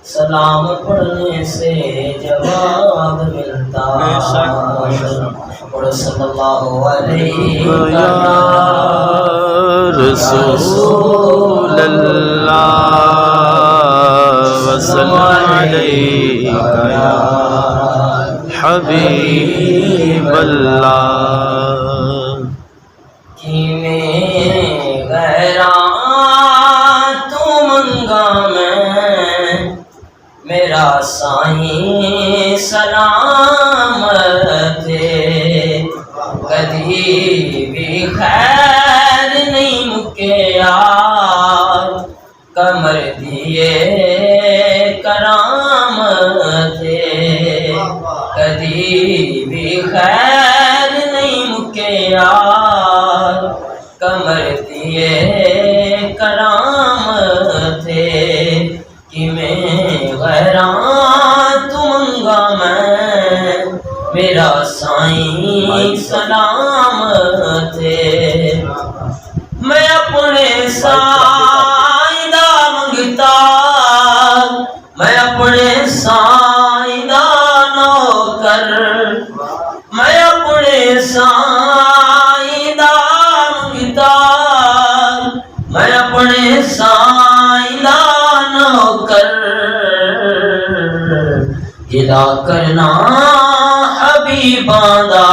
سلام پڑھنے سے جواب ملتا اور صلی اللہ علیہ رسول اللہ وسلم علیک یا حبیب اللہ میرا سائیں سلامت کدی بھی خیر نہیں مکے یار کمر دیے کرامت کدی بھی خیر نہیں مکے یار کمر دیے کرامت کہ میں غیراں تمنگا میرا سائیں سلامت میں اپنے سائیں دا منگتا میں اپنے سائیں دا نوکر میں اپنے سائیں دا منگتا میں اپنے سائیں دا نوکر گلا کرنا حبیباں دا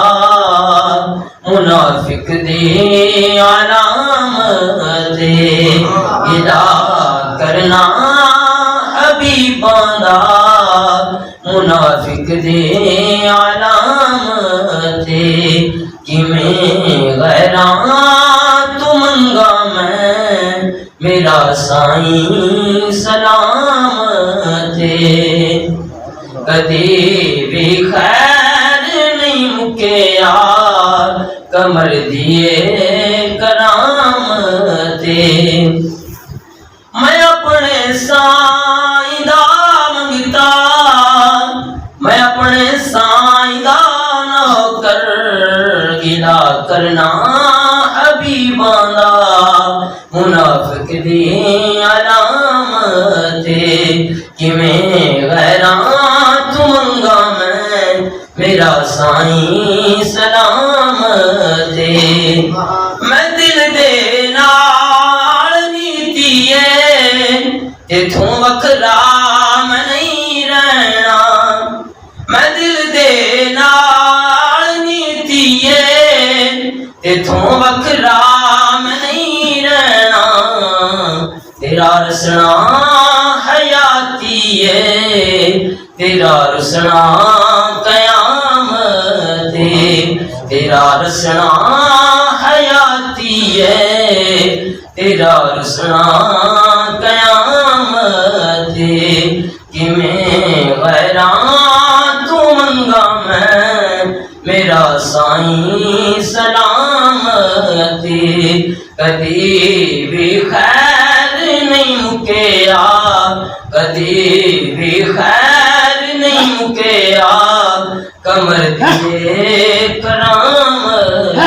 منافق دی علامت گلا کرنا حبیباں دا منافق دی علامت کہ میں غیراں تو منگا میرا سائیں سلامت کدی بھی خیر نہیں مکے یار کمر دیے کرامت میں اپنے سائیں دا منگتا میں اپنے سائیں دا نوکر گلا کرنا حبیباں دا منافق دی علامت کہ میں غیراں تو منگا میرا سائیں سلامت میں دل دے نال نیتیے اتھوں وکھرا میں نہیں رہنا میں دل دے نال نیتیے اتھوں وکھرا میں نہیں رہنا تیرا رسنا حیاتی ہے تیرا رسنا قیامت تیرا رسنا حیاتی ہے تیرا رسنا قیامت کہ میں غیراں تو منگا میرا سائیں سلامت کدی بھی خیر نہیں مکے یار کدی بھی خیر نہیں مکے یار کمر دیے کرامت